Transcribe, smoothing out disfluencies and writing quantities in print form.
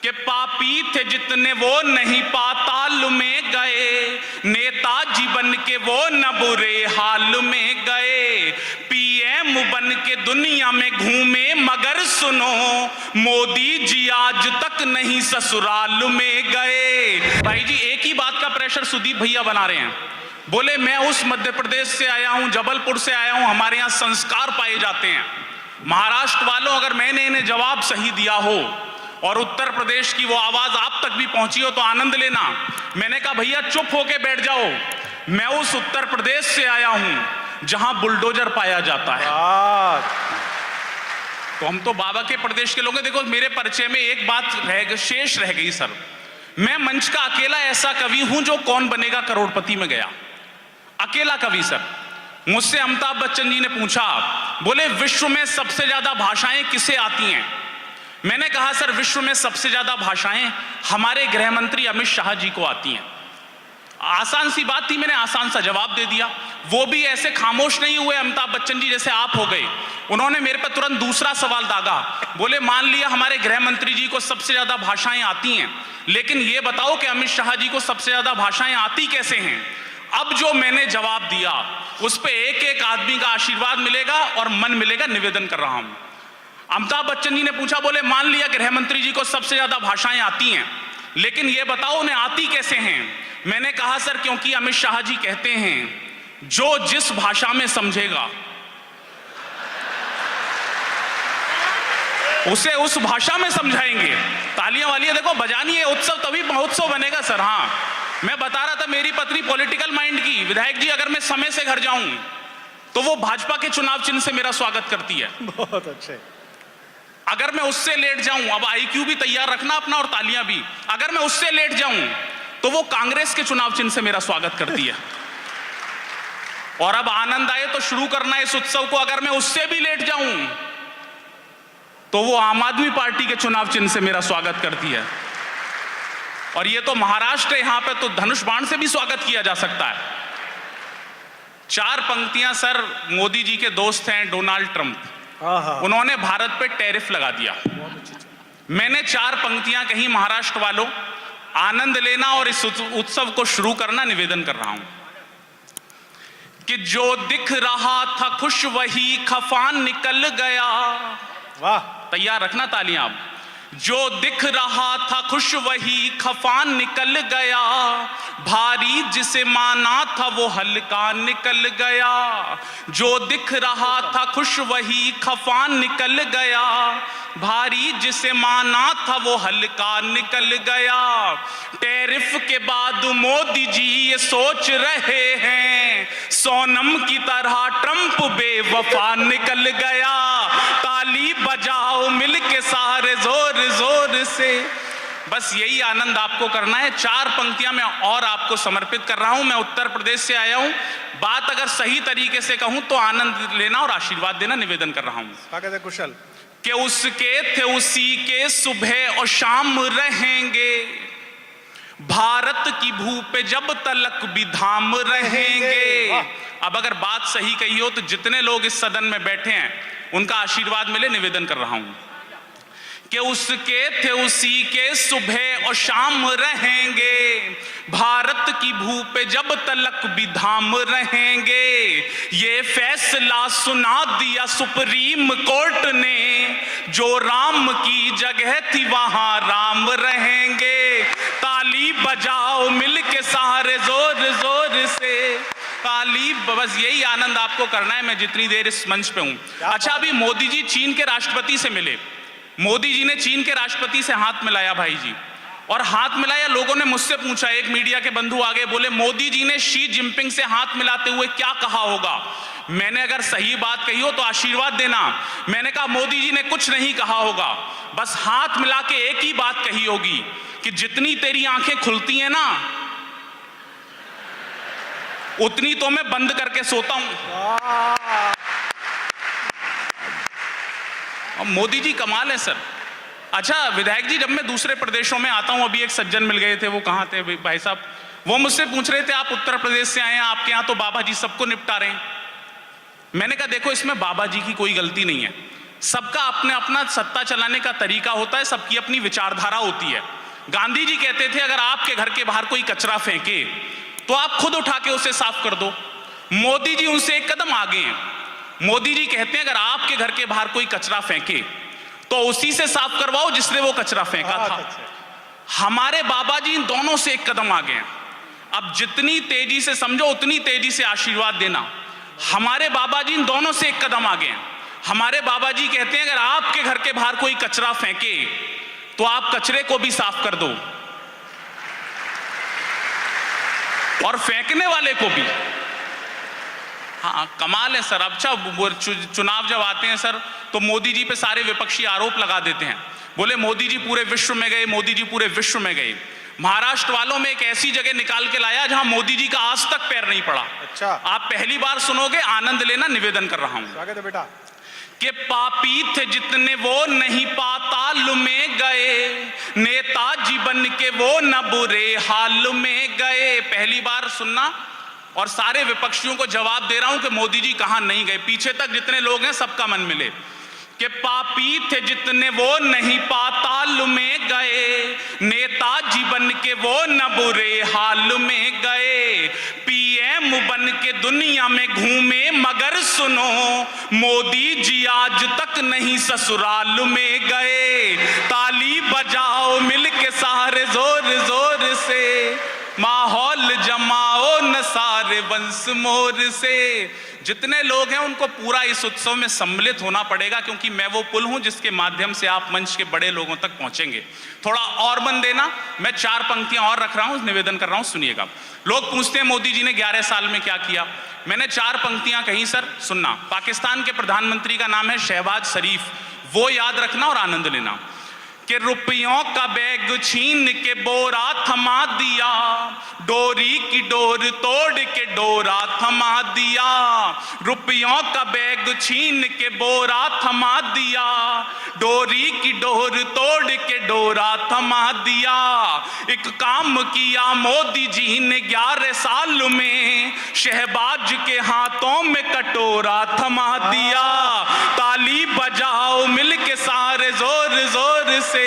कि पापी थे जितने वो नहीं पाताल में गए, नेताजी बन के वो न बुरे हाल में गए, पीएम बन के दुनिया में घूमे मगर सुनो मोदी जी आज तक नहीं ससुराल में गए। भाई जी एक ही बात का प्रेशर सुदीप भैया बना रहे हैं। बोले मैं उस मध्य प्रदेश से आया हूं, जबलपुर से आया हूं, हमारे यहां संस्कार पाए जाते हैं। महाराष्ट्र वालों अगर मैंने इन्हें जवाब सही दिया हो और उत्तर प्रदेश की वो आवाज आप तक भी पहुंची हो तो आनंद लेना। मैंने कहा भैया चुप होके बैठ जाओ, मैं उस उत्तर प्रदेश से आया हूं जहां बुलडोजर पाया जाता है। तो हम तो बाबा के प्रदेश के लोग हैं। देखो मेरे परिचय में एक बात शेष रह गई सर, मैं मंच का अकेला ऐसा कवि हूं जो कौन बनेगा करोड़पति में गया, अकेला कवि सर। मुझसे अमिताभ बच्चन जी ने पूछा, बोले विश्व में सबसे ज्यादा भाषाएं किसे आती हैं? मैंने कहा सर विश्व में सबसे ज्यादा भाषाएं हमारे गृह मंत्री अमित शाह जी को आती हैं। आसान सी बात थी, मैंने आसान सा जवाब दे दिया। वो भी ऐसे खामोश नहीं हुए अमिताभ बच्चन जी जैसे आप हो गए, उन्होंने मेरे पर तुरंत दूसरा सवाल दागा। बोले मान लिया हमारे गृह मंत्री जी को सबसे ज्यादा भाषाएं आती हैं, लेकिन ये बताओ कि अमित शाह जी को सबसे ज्यादा भाषाएं आती कैसे हैं? अब जो मैंने जवाब दिया उस पर एक एक आदमी का आशीर्वाद मिलेगा और मन मिलेगा, निवेदन कर रहा हूं। अमिताभ बच्चन जी ने पूछा, बोले मान लिया गृह मंत्री जी को सबसे ज्यादा भाषाएं आती हैं, लेकिन ये बताओ उन्हें आती कैसे हैं? मैंने कहा सर क्योंकि अमित शाह जी कहते हैं जो जिस भाषा में समझेगा उसे उस भाषा में समझाएंगे। तालियां वालियां देखो बजानी है, उत्सव तभी महोत्सव बनेगा सर। हाँ मैं बता रहा था मेरी पत्नी पॉलिटिकल माइंड की, विधायक जी अगर मैं समय से घर जाऊं तो वो भाजपा के चुनाव चिन्ह से मेरा स्वागत करती है। बहुत अच्छे। अगर मैं उससे लेट जाऊं, अब आईक्यू भी तैयार रखना अपना और तालियां भी, अगर मैं उससे लेट जाऊं तो वो कांग्रेस के चुनाव चिन्ह से मेरा स्वागत करती है। और अब आनंद आए तो शुरू करना इस उत्सव को, अगर मैं उससे भी लेट जाऊं तो वो आम आदमी पार्टी के चुनाव चिन्ह से मेरा स्वागत करती है। और ये तो महाराष्ट्र है, यहां पे तो धनुष बाण से भी स्वागत किया जा सकता है। 4 पंक्तियां सर, मोदी जी के दोस्त हैं डोनाल्ड ट्रंप, उन्होंने भारत पे टैरिफ लगा दिया। मैंने 4 पंक्तियां कही, महाराष्ट्र वालों आनंद लेना और इस उत्सव को शुरू करना, निवेदन कर रहा हूं कि जो दिख रहा था खुश वही खफा निकल गया। वाह, तैयार रखना तालियां। आप जो दिख रहा था खुश वही खफा निकल गया, भारी जिसे माना था वो हल्का निकल गया। जो दिख रहा था खुश वही खफा निकल गया, भारी जिसे माना था वो हल्का निकल गया। टैरिफ के बाद मोदी जी ये सोच रहे हैं, सोनम की तरह ट्रंप बेवफा निकल गया। ताली बजाओ मिलके सारे जोर जोर से। बस यही आनंद आपको करना है। 4 पंक्तियां मैं और आपको समर्पित कर रहा हूं। मैं उत्तर प्रदेश से आया हूं, बात अगर सही तरीके से कहूं तो आनंद लेना और आशीर्वाद देना, निवेदन कर रहा हूं। कुशल कि उसके थे उसी के सुबह और शाम रहेंगे, भारत की भू पे जब तलक भी धाम रहेंगे। अब अगर बात सही कही हो तो जितने लोग इस सदन में बैठे हैं उनका आशीर्वाद मिले, निवेदन कर रहा हूं कि उसके थे उसी के सुबह और शाम रहेंगे, भारत की भू पे जब तलक भी धाम रहेंगे। ये फैसला सुना दिया सुप्रीम कोर्ट ने, जो राम की जगह थी वहां राम रहेंगे। ताली बजाओ मिलके सारे जोर जोर से, ताली। बस यही आनंद आपको करना है, मैं जितनी देर इस मंच पे हूं। अच्छा, अभी मोदी जी चीन के राष्ट्रपति से मिले, मोदी जी ने चीन के राष्ट्रपति से हाथ मिलाया भाई जी, और हाथ मिलाया। लोगों ने मुझसे पूछा, एक मीडिया के बंधु आगे बोले मोदी जी ने शी जिनपिंग से हाथ मिलाते हुए क्या कहा होगा? मैंने अगर सही बात कही हो तो आशीर्वाद देना। मैंने कहा मोदी जी ने कुछ नहीं कहा होगा, बस हाथ मिला के एक ही बात कही होगी कि जितनी तेरी आंखें खुलती हैं ना उतनी तो मैं बंद करके सोता हूं। मोदी जी कमाल है सर। अच्छा विधायक जी, जब मैं दूसरे प्रदेशों में आता हूं, अभी एक सज्जन मिल गए थे, वो कहां थे भाई साहब, वो मुझसे पूछ रहे थे आप उत्तर प्रदेश से आए हैं, आपके यहां तो बाबा जी सबको निपटा रहे हैं। मैंने कहा देखो इसमें बाबा जी की कोई गलती नहीं है, सबका अपने अपना सत्ता चलाने का तरीका होता है, सबकी अपनी विचारधारा होती है। गांधी जी कहते थे अगर आपके घर के बाहर कोई कचरा फेंके तो आप खुद उठा के उसे साफ कर दो। मोदी जी उनसे एक कदम आगे हैं। मोदी जी कहते हैं अगर आपके घर के बाहर कोई कचरा फेंके तो उसी से साफ करवाओ जिसने वो कचरा फेंका था। हमारे बाबा जी इन दोनों से एक कदम आगे हैं। अब जितनी तेजी से समझो उतनी तेजी से आशीर्वाद देना। हमारे बाबा जी इन दोनों से एक कदम आगे हैं। हमारे बाबा जी कहते हैं अगर आपके घर के बाहर कोई कचरा फेंके तो आप कचरे को भी साफ कर दो और फेंकने वाले को भी। हाँ, कमाल है सर। अच्छा, चुनाव जब आते हैं सर तो मोदी जी पे सारे विपक्षी आरोप लगा देते हैं, बोले मोदी जी पूरे विश्व में गए, मोदी जी पूरे विश्व में गए। महाराष्ट्र वालों में एक ऐसी जगह निकाल के लाया जहां मोदी जी का आज तक पैर नहीं पड़ा। अच्छा, आप पहली बार सुनोगे, आनंद लेना, निवेदन कर रहा हूं। स्वागत है बेटा। कि पापी थे जितने वो नहीं पाताल में गए, नेताजी बन के वो न बुरे हाल में गए। पहली बार सुनना, और सारे विपक्षियों को जवाब दे रहा हूं कि मोदी जी कहां नहीं गए। पीछे तक जितने लोग हैं सबका मन मिले कि पापी थे जितने वो नहीं पाताल में गए, नेताजी बन के वो न बुरे हाल में गए। पीएम बन के दुनिया में घूमे मगर सुनो, मोदी जी आज तक नहीं ससुराल में गए। ताली बजाओ मिलके सारे जोर जोर से, माहौल जमाओ न सारे वंश मोर से। जितने लोग हैं उनको पूरा इस उत्सव में सम्मिलित होना पड़ेगा, क्योंकि मैं वो पुल हूं जिसके माध्यम से आप मंच के बड़े लोगों तक पहुंचेंगे। थोड़ा और मन देना, मैं 4 पंक्तियां और रख रहा हूं, निवेदन कर रहा हूं, सुनिएगा। लोग पूछते हैं मोदी जी ने 11 साल में क्या किया। मैंने 4 पंक्तियां कही सर, सुनना। पाकिस्तान के प्रधानमंत्री का नाम है शहबाज शरीफ, वो याद रखना और आनंद लेना। कि रुपयों का बैग छीन के बोरा थमा दिया, डोरी की डोर तोड़ के डोरा थमा दिया। रुपयों का बैग छीन के बोरा थमा दिया, डोरी की डोर तोड़ के डोरा थमा दिया। एक काम किया मोदी जी ने 11 साल में, शहबाज के हाथों में कटोरा थमा दिया। ताली बजाओ मिलके सारे जोर जोर से।